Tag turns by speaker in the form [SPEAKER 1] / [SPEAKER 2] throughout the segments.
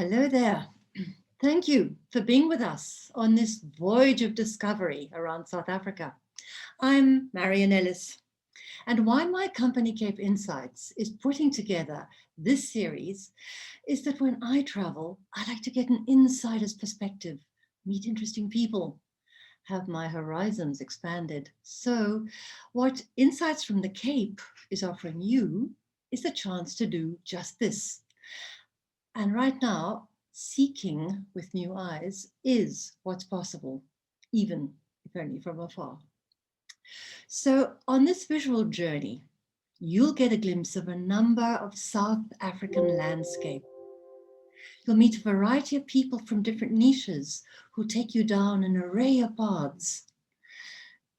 [SPEAKER 1] Hello there. Thank you for being with us on this voyage of discovery around South Africa. I'm Marian Ellis, and why my company Cape Insights is putting together this series is that when I travel, I like to get an insider's perspective, meet interesting people, have my horizons expanded. So what Insights from the Cape is offering you is the chance to do just this. And right now, seeking with new eyes is what's possible, even if only from afar. So on this visual journey, you'll get a glimpse of a number of South African landscape. You'll meet a variety of people from different niches who take you down an array of paths.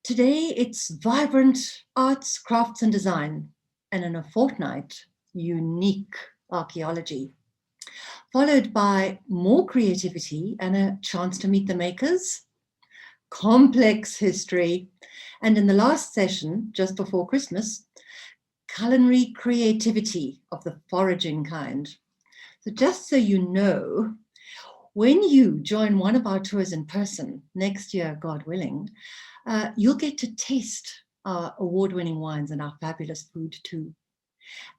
[SPEAKER 1] Today, it's vibrant arts, crafts, and design, and in a fortnight, unique archaeology, followed by more creativity and a chance to meet the makers, complex history, and in the last session, just before Christmas, culinary creativity of the foraging kind. So just so you know, when you join one of our tours in person next year, God willing, you'll get to taste our award-winning wines and our fabulous food too.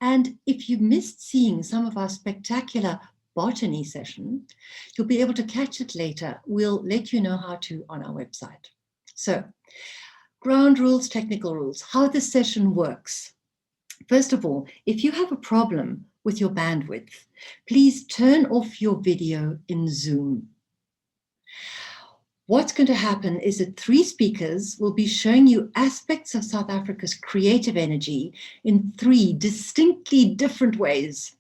[SPEAKER 1] And if you missed seeing some of our spectacular botany session, you'll be able to catch it later. We'll let you know how to on our website. So, ground rules, technical rules, how this session works. First of all, if you have a problem with your bandwidth, please turn off your video in Zoom. What's going to happen is that 3 speakers will be showing you aspects of South Africa's creative energy in 3 distinctly different ways.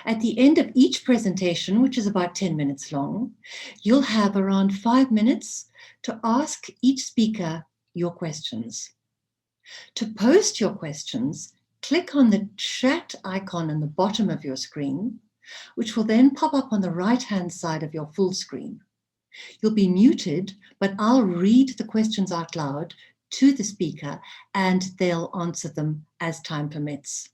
[SPEAKER 1] At the end of each presentation, which is about 10 minutes long, you'll have around 5 minutes to ask each speaker your questions. To post your questions, click on the chat icon on the bottom of your screen, which will then pop up on the right-hand side of your full screen. You'll be muted, but I'll read the questions out loud to the speaker and they'll answer them as time permits.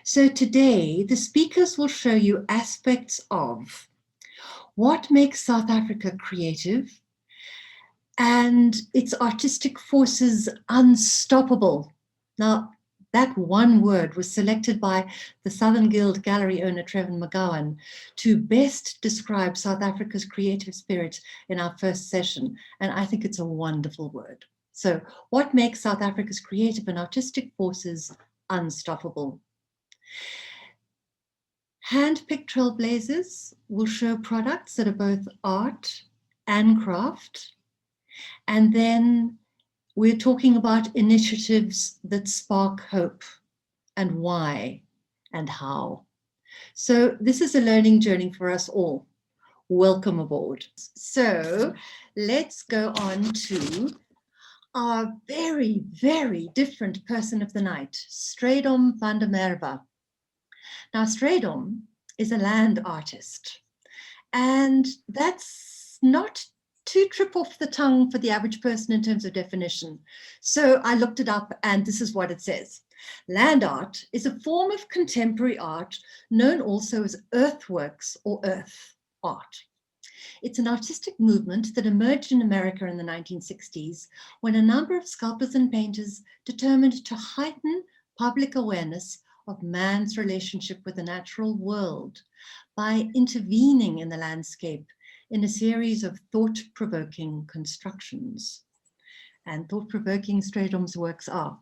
[SPEAKER 1] So today, the speakers will show you aspects of what makes South Africa creative and its artistic forces unstoppable. Now, that one word was selected by the Southern Guild gallery owner Trevor McGowan to best describe South Africa's creative spirit in our first session. And I think it's a wonderful word. So what makes South Africa's creative and artistic forces unstoppable? Hand-picked trailblazers will show products that are both art and craft. And then we're talking about initiatives that spark hope and why and how. So this is a learning journey for us all. Welcome aboard. So let's go on to our very, very different person of the night, Strijdom van der Merwe. Now, Strijdom is a land artist, and that's not too trip off the tongue for the average person in terms of definition. So I looked it up and this is what it says. Land art is a form of contemporary art known also as earthworks or earth art. It's an artistic movement that emerged in America in the 1960s when a number of sculptors and painters determined to heighten public awareness of man's relationship with the natural world by intervening in the landscape in a series of thought-provoking constructions. And thought-provoking Strijdom's works are.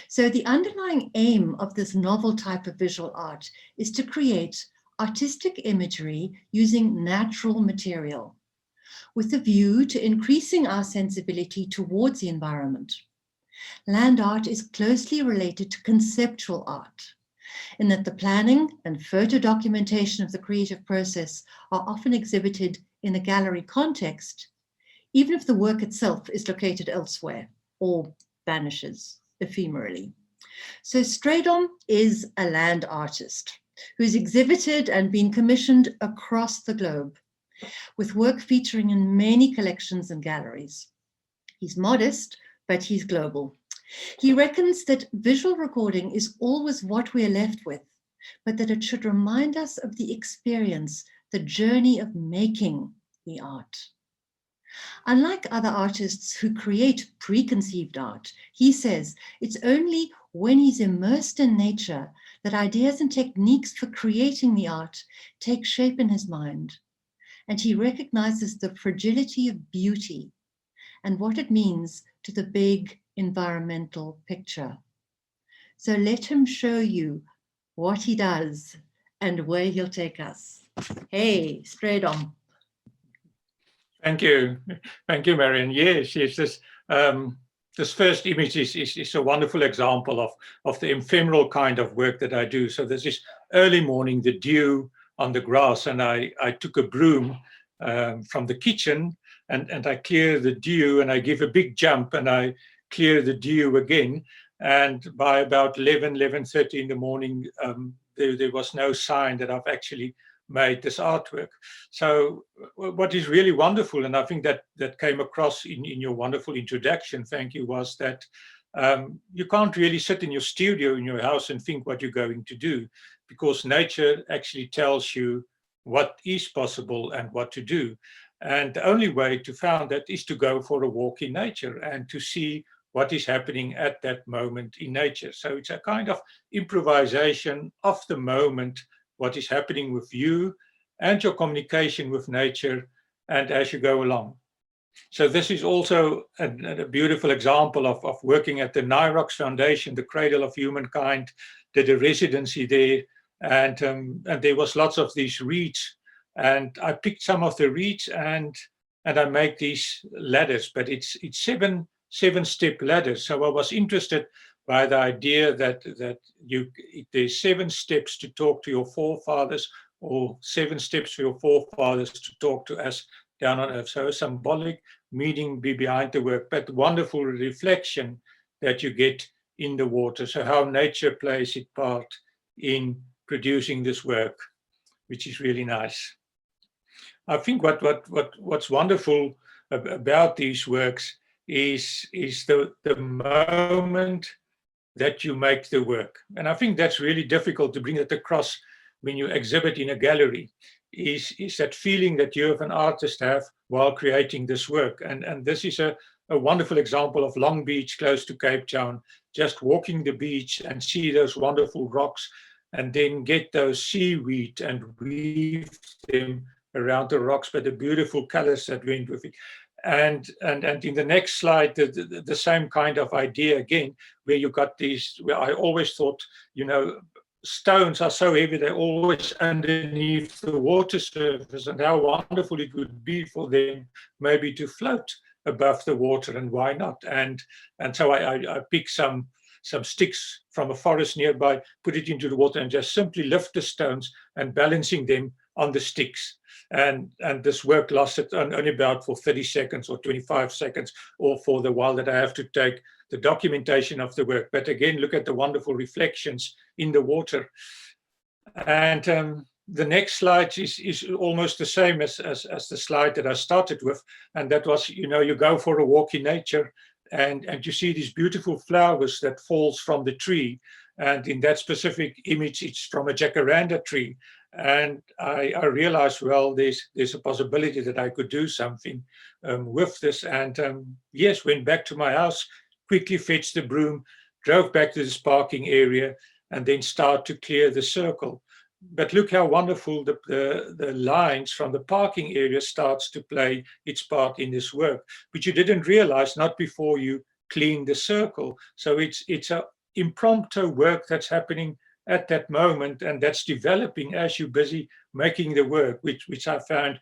[SPEAKER 1] So the underlying aim of this novel type of visual art is to create artistic imagery using natural material with a view to increasing our sensibility towards the environment. Land art is closely related to conceptual art, in that the planning and photo documentation of the creative process are often exhibited in a gallery context, even if the work itself is located elsewhere or vanishes ephemerally. So Strijdom is a land artist who's exhibited and been commissioned across the globe, with work featuring in many collections and galleries. He's modest, but he's global. He reckons that visual recording is always what we are left with, but that it should remind us of the experience the journey of making the art. Unlike other artists who create preconceived art, he says it's only when he's immersed in nature that ideas and techniques for creating the art take shape in his mind. And he recognizes the fragility of beauty and what it means to the big environmental picture. So let him show you what he does and where he'll take us. Hey, Strijdom.
[SPEAKER 2] Thank you, Marion. Yes, this first image is a wonderful example of the ephemeral kind of work that I do. So there's this early morning, the dew on the grass, and I took a broom from the kitchen and I clear the dew, and I give a big jump and I clear the dew again. And by about 11:30 in the morning, there was no sign that I've actually made this artwork. So what is really wonderful, and I think that came across in your wonderful introduction, thank you, was that you can't really sit in your studio in your house and think what you're going to do, because nature actually tells you what is possible and what to do. And the only way to find that is to go for a walk in nature and to see what is happening at that moment in nature. So it's a kind of improvisation of the moment, what is happening with you and your communication with nature, and as you go along. So this is also a beautiful example of working at the Nyrox Foundation, the Cradle of Humankind, did a residency there, and there was lots of these reeds, and I picked some of the reeds and I make these ladders, but it's seven-step ladders. So I was interested by the idea that there's 7 steps to talk to your forefathers, or 7 steps for your forefathers to talk to us down on earth. So a symbolic meaning behind the work, but wonderful reflection that you get in the water. So how nature plays its part in producing this work, which is really nice. I think what's wonderful about these works is the moment that you make the work. And I think that's really difficult to bring it across when you exhibit in a gallery, is that feeling that you as an artist have while creating this work. And this is a wonderful example of Long Beach, close to Cape Town, just walking the beach and see those wonderful rocks, and then get those seaweed and weave them around the rocks, but the beautiful colors that went with it. And in the next slide, the same kind of idea again, where you got these, where I always thought, stones are so heavy, they're always underneath the water surface, and how wonderful it would be for them maybe to float above the water, and why not? And so I picked some sticks from a forest nearby, put it into the water, and just simply lift the stones and balancing them on the sticks. And this work lasted only about for 30 seconds or 25 seconds, or for the while that I have to take the documentation of the work. But again, look at the wonderful reflections in the water. And the next slide is almost the same as the slide that I started with. And that was, you go for a walk in nature, and you see these beautiful flowers that falls from the tree. And in that specific image, it's from a jacaranda tree. And I realized, well, there's a possibility that I could do something with this. And yes, went back to my house, quickly fetched the broom, drove back to this parking area, and then start to clear the circle. But look how wonderful the lines from the parking area starts to play its part in this work, which you didn't realize, not before you clean the circle. So it's a impromptu work that's happening at that moment, and that's developing as you're busy making the work, which I find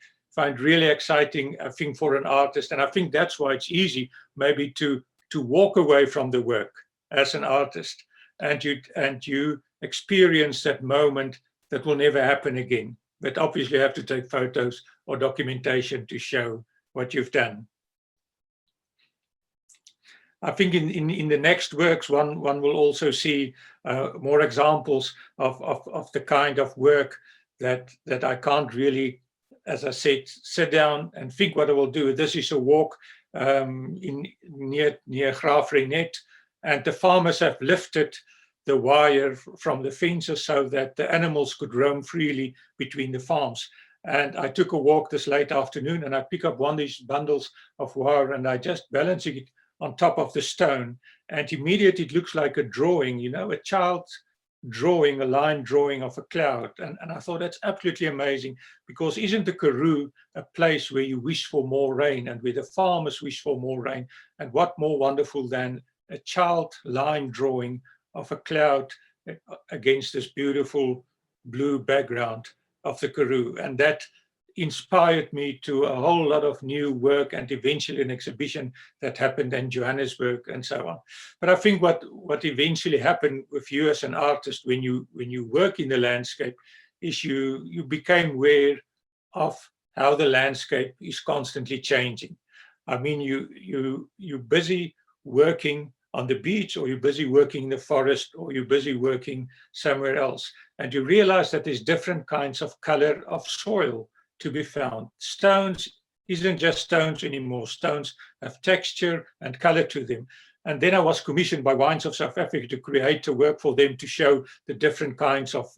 [SPEAKER 2] really exciting, I think, for an artist. And I think that's why it's easy maybe to walk away from the work as an artist, and you experience that moment that will never happen again. But obviously you have to take photos or documentation to show what you've done. I think in the next works, one will also see more examples of the kind of work that I can't really, as I said, sit down and think what I will do. This is a walk near Graafrenet, and the farmers have lifted the wire from the fences so that the animals could roam freely between the farms. And I took a walk this late afternoon, and I pick up one of these bundles of wire, and I just balancing it on top of the stone. And immediately it looks like a drawing, you know, a child's drawing, a line drawing of a cloud. And I thought that's absolutely amazing, because isn't the Karoo a place where you wish for more rain and where the farmers wish for more rain? And what more wonderful than a child line drawing of a cloud against this beautiful blue background of the Karoo? And that inspired me to a whole lot of new work, and eventually an exhibition that happened in Johannesburg and so on. But I think what eventually happened with you as an artist when you work in the landscape is you became aware of how the landscape is constantly changing. I mean, you're busy working on the beach, or you're busy working in the forest, or you're busy working somewhere else, and you realize that there's different kinds of color of soil to be found. Stones isn't just stones anymore. Stones have texture and color to them. And then I was commissioned by Wines of South Africa to create a work for them to show the different kinds of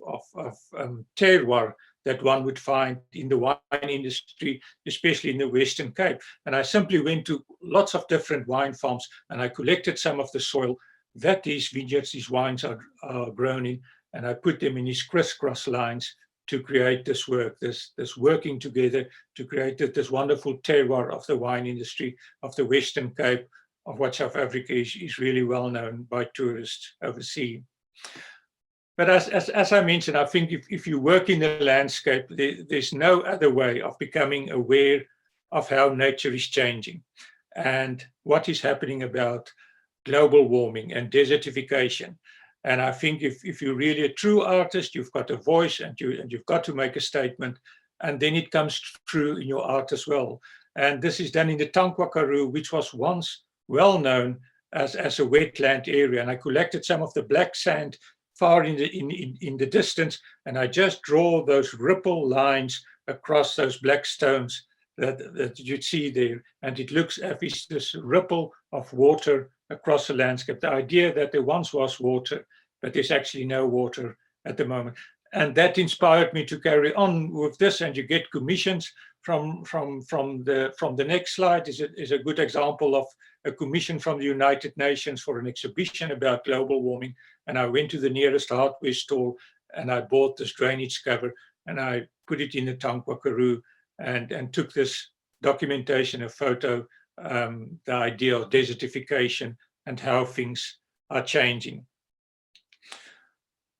[SPEAKER 2] terroir that one would find in the wine industry, especially in the Western Cape. And I simply went to lots of different wine farms, and I collected some of the soil that these vineyards, these wines are grown in, and I put them in these crisscross lines to create this work, this working together to create this wonderful terroir of the wine industry of the Western Cape, of what South Africa is really well known by tourists overseas. But as I mentioned, I think if you work in the landscape, there's no other way of becoming aware of how nature is changing and what is happening about global warming and desertification. And I think if you're really a true artist, you've got a voice, and you've got to make a statement, and then it comes through in your art as well. And this is done in the Tankwa Karoo, which was once well known as a wetland area. And I collected some of the black sand far in the distance, and I just draw those ripple lines across those black stones that you'd see there. And it looks as if this ripple of water across the landscape. The idea that there once was water, but there's actually no water at the moment. And that inspired me to carry on with this, and you get commissions from the next slide is a good example of a commission from the United Nations for an exhibition about global warming. And I went to the nearest hardware store, and I bought this drainage cover, and I put it in the Tankwa Karoo, and took this documentation, a photo, the idea of desertification and how things are changing.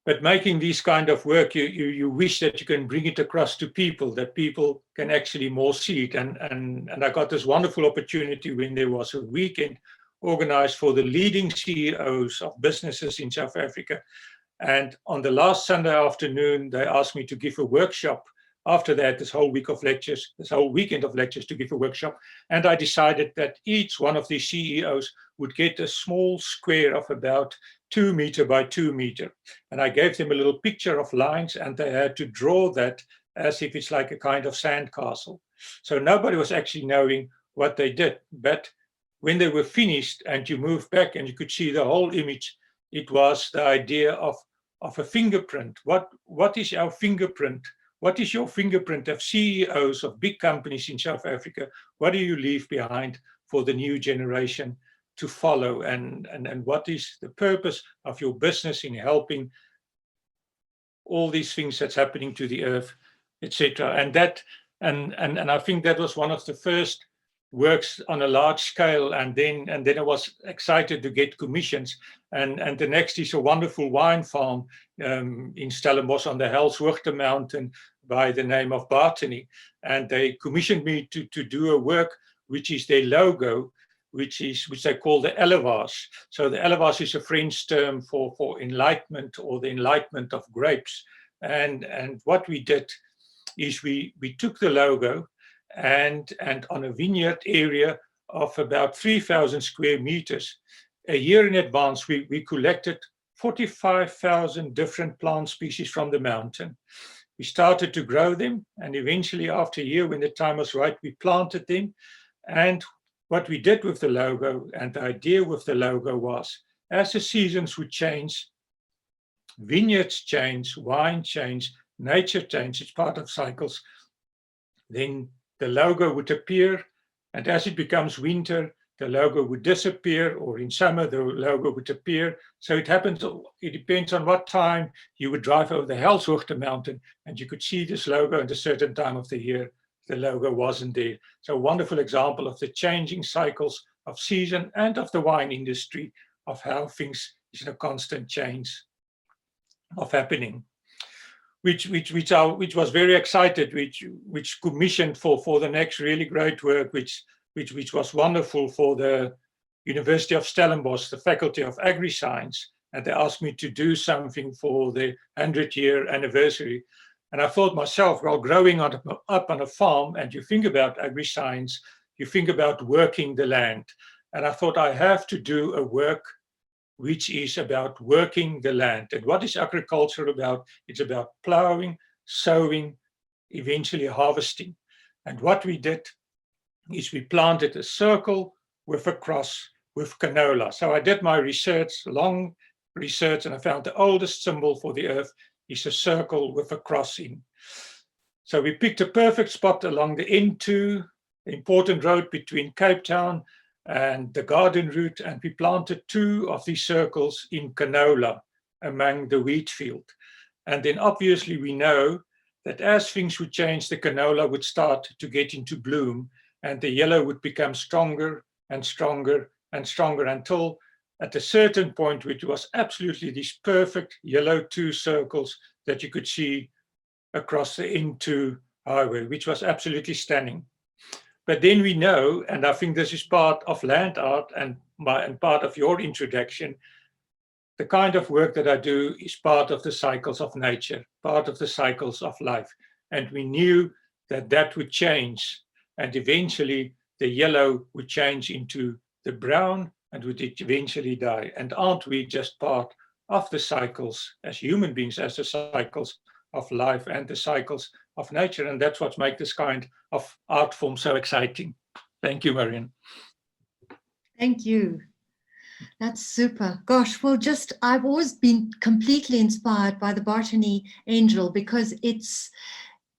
[SPEAKER 2] But making these kind of work, you wish that you can bring it across to people, that people can actually more see it. And I got this wonderful opportunity when there was a weekend organized for the leading CEOs of businesses in South Africa. And on the last Sunday afternoon, they asked me to give a workshop. After that, this whole weekend of lectures to give a workshop. And I decided that each one of these CEOs would get a small square of about 2 meter by 2 meter. And I gave them a little picture of lines, and they had to draw that as if it's like a kind of sandcastle. So nobody was actually knowing what they did. But when they were finished and you moved back and you could see the whole image, it was the idea of a fingerprint. What is our fingerprint? What is your fingerprint of CEOs of big companies in South Africa? What do you leave behind for the new generation to follow? And what is the purpose of your business in helping all these things that's happening to the earth, etc. And I think that was one of the first works on a large scale. And then I was excited to get commissions. And the next is a wonderful wine farm in Stellenbosch on the Helshoogte Mountain by the name of Bartony. And they commissioned me to do a work which is their logo, which they call the élevage. So the élevage is a French term for enlightenment, or the enlightenment of grapes. And what we did is we took the logo, and on a vineyard area of about 3,000 square meters, a year in advance, we collected 45,000 different plant species from the mountain. We started to grow them, and eventually after a year, when the time was right, we planted them. And what we did with the logo, and the idea with the logo, was as the seasons would change, vineyards change, wine change, nature change, it's part of cycles, then the logo would appear, and as it becomes winter, the logo would disappear, or in summer, the logo would appear. So it depends on what time you would drive over the Helshoogte mountain, and you could see this logo at a certain time of the year. The logo wasn't there. So a wonderful example of the changing cycles of season and of the wine industry, of how things is in a constant change of happening. Which was very excited, which commissioned for the next really great work, which was wonderful for the University of Stellenbosch, the Faculty of Agri-Science, and they asked me to do something for the 100-year anniversary. And I thought myself, well, growing up on a farm, and you think about agri-science, you think about working the land. And I thought I have to do a work which is about working the land. And what is agriculture about? It's about plowing, sowing, eventually harvesting. And what we did is we planted a circle with a cross with canola. So I did my research, long research, and I found the oldest symbol for the earth is a circle with a cross in. So we picked a perfect spot along the N2, the important road between Cape Town and the garden route, and we planted 2 of these circles in canola among the wheat field. And then obviously we know that as things would change, the canola would start to get into bloom, and the yellow would become stronger and stronger and stronger until at a certain point, which was absolutely these perfect yellow 2 circles that you could see across the N2 highway, which was absolutely stunning. But then we know, and I think this is part of land art and part of your introduction, the kind of work that I do is part of the cycles of nature, part of the cycles of life. And we knew that that would change, and eventually the yellow would change into the brown and would eventually die. And aren't we just part of the cycles as human beings, as the cycles of life and the cycles of nature? And that's what makes this kind of art form so exciting. Thank you, Marion.
[SPEAKER 1] Thank you. That's super. Gosh, well, I've always been completely inspired by the Botany Angel because it's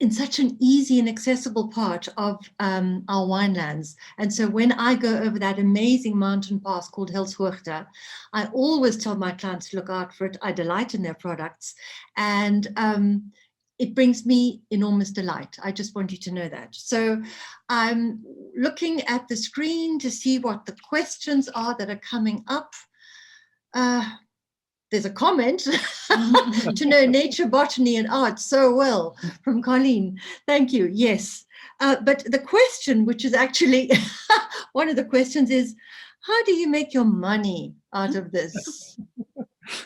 [SPEAKER 1] in such an easy and accessible part of our winelands. And so when I go over that amazing mountain pass called Helshoogte, I always tell my clients to look out for it. I delight in their products. And it brings me enormous delight. I just want you to know that. So I'm looking at the screen to see what the questions are that are coming up. There's a comment to know nature, botany, and art so well from Colleen. Thank you. Yes. But the question, which is actually one of the questions, is how do you make your money out of this?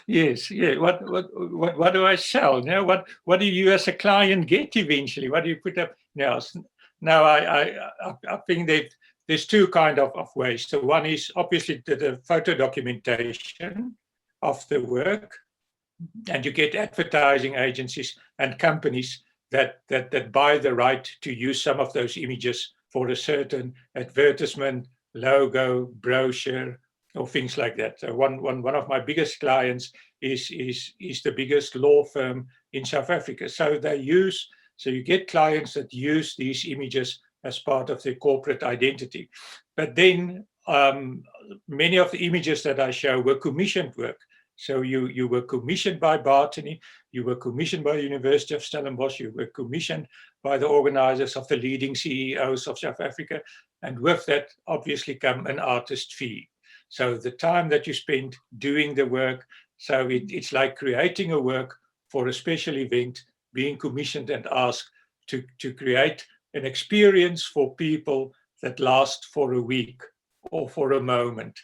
[SPEAKER 2] Yes, yeah. What do I sell? Now, what do you as a client get eventually? What do you put up now? Now, I think that there's 2 kind of ways. So one is obviously the photo documentation of the work, and you get advertising agencies and companies that buy the right to use some of those images for a certain advertisement, logo, brochure, or things like that. So one of my biggest clients is the biggest law firm in South Africa. So you get clients that use these images as part of their corporate identity. But then many of the images that I show were commissioned work. So you were commissioned by Botany, you were commissioned by the University of Stellenbosch, you were commissioned by the organizers of the leading CEOs of South Africa, and with that obviously come an artist fee. So the time that you spend doing the work, so it's like creating a work for a special event, being commissioned and asked to create an experience for people that lasts for a week, or for a moment,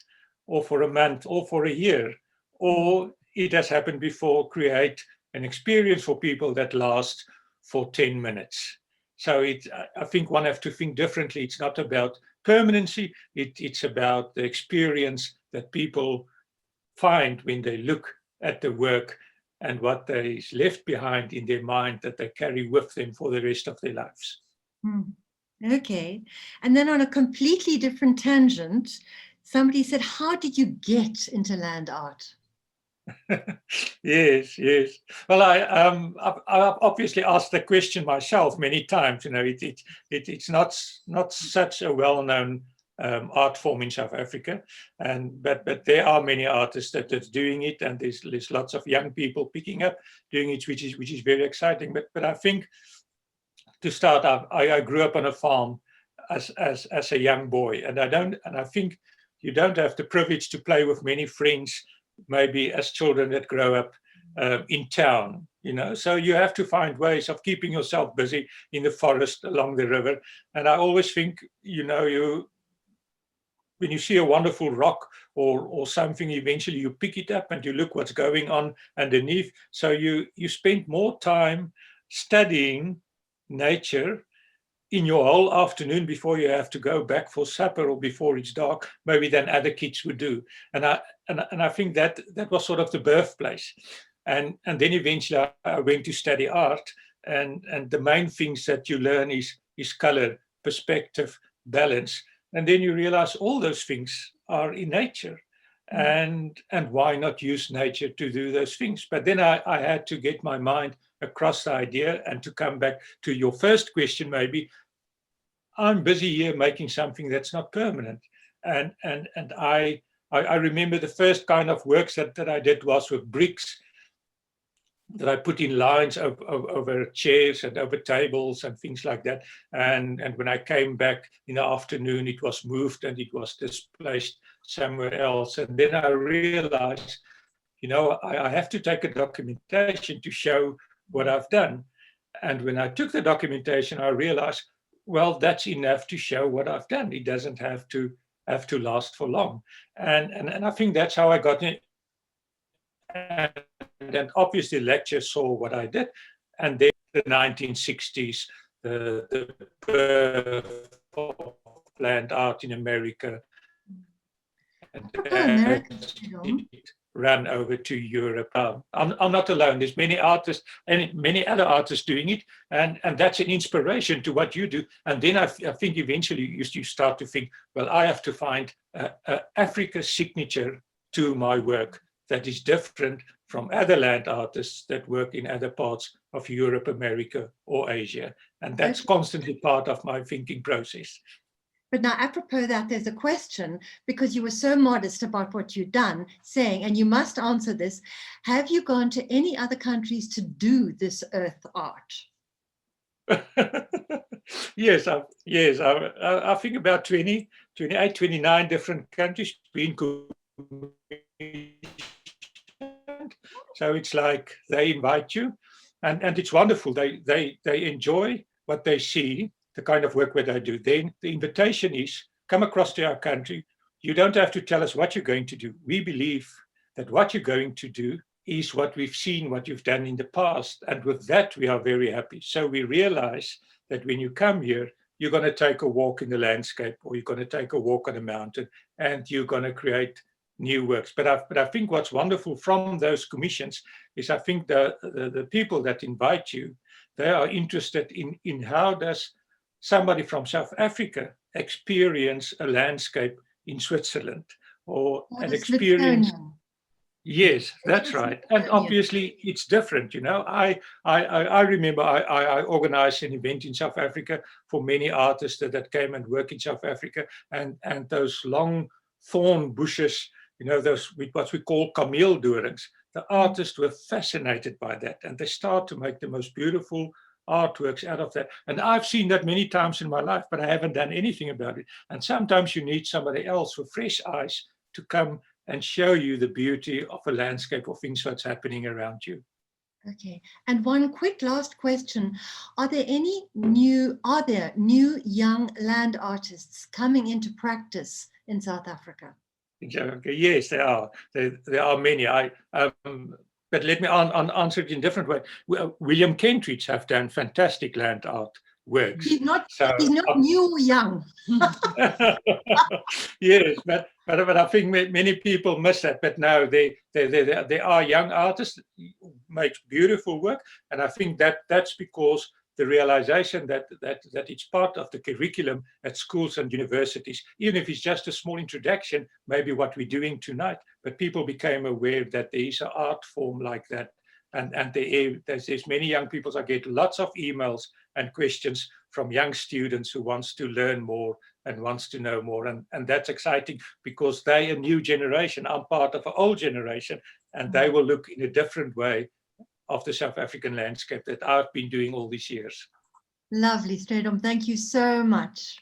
[SPEAKER 2] or for a month, or for a year. Or it has happened before, create an experience for people that lasts for 10 minutes. So I think one has to think differently. It's not about permanency, it's about the experience that people find when they look at the work and what is left behind in their mind that they carry with them for the rest of their lives.
[SPEAKER 1] Okay. And then on a completely different tangent, somebody said, how did you get into land art?
[SPEAKER 2] Yes, yes. Well, I've obviously asked the question myself many times. You know, it's not such a well-known art form in South Africa, and but there are many artists that's doing it, and there's lots of young people picking up doing it, which is very exciting. But I think to start, I grew up on a farm as a young boy, and I think you don't have the privilege to play with many friends, maybe as children that grow up in town, you know. So you have to find ways of keeping yourself busy in the forest along the river. And I always think, you know, when you see a wonderful rock or something, eventually you pick it up and you look what's going on underneath. So you spend more time studying nature in your whole afternoon before you have to go back for supper or before it's dark, maybe than other kids would do. And I think that was sort of the birthplace. And then eventually I went to study art, and the main things that you learn is color, perspective, balance. And then you realize all those things are in nature. And why not use nature to do those things? But then I had to get my mind across the idea and to come back to your first question, maybe. I'm busy here making something that's not permanent. And I remember the first kind of works that I did was with bricks that I put in lines over chairs and over tables and things like that. And when I came back in the afternoon, it was moved and it was displaced somewhere else. And then I realized, you know, I have to take a documentation to show what I've done. And when I took the documentation, I realized, well, that's enough to show what I've done. It doesn't have to last for long. And I think that's how I got in. And then obviously lectures saw what I did. And then the 1960s, the birth of land art in America. And ran over to Europe. I'm not alone. There's many artists and many other artists doing it. And that's an inspiration to what you do. And then I think eventually you start to think, well, I have to find Africa's signature to my work that is different from other land artists that work in other parts of Europe, America, or Asia. And that's constantly part of my thinking process.
[SPEAKER 1] But now, apropos that, there's a question, because you were so modest about what you've done, saying, and you must answer this, have you gone to any other countries to do this earth art?
[SPEAKER 2] Yes, I think about 20, 28, 29 different countries being so it's like they invite you, and it's wonderful. They enjoy what they see, the kind of work that I do. Then the invitation is, come across to our country. You don't have to tell us what you're going to do. We believe that what you're going to do is what we've seen, what you've done in the past. And with that, we are very happy. So we realize that when you come here, you're going to take a walk in the landscape, or you're going to take a walk on a mountain, and you're going to create new works. But I think what's wonderful from those commissions is I think the people that invite you, they are interested in how does somebody from South Africa experience a landscape in Switzerland, or an experience. Yes, that's right. And obviously it's different, you know. I remember I organized an event in South Africa for many artists that came and work in South Africa, and those long thorn bushes, you know, those what we call kameeldorings. The artists were fascinated by that, and they start to make the most beautiful artworks out of that. And I've seen that many times in my life, but I haven't done anything about it. And sometimes you need somebody else with fresh eyes to come and show you the beauty of a landscape or things that's happening around you.
[SPEAKER 1] Okay, and one quick last question. Are there new young land artists coming into practice in South Africa?
[SPEAKER 2] Okay, yes, there are. There are many. But let me answer it in a different way. William Kentridge have done fantastic land art works.
[SPEAKER 1] He's not new young.
[SPEAKER 2] Yes, but I think many people miss that. But no, they are young artists, make beautiful work, and I think that's because the realization that it's part of the curriculum at schools and universities, even if it's just a small introduction, maybe what we're doing tonight, but people became aware that there is an art form like that. And there's many young people. I get lots of emails and questions from young students who wants to learn more and wants to know more. And that's exciting because they're a new generation. I'm part of an old generation, and they will look in a different way of the South African landscape that I've been doing all these years.
[SPEAKER 1] Lovely, Strijdom. Thank you so much.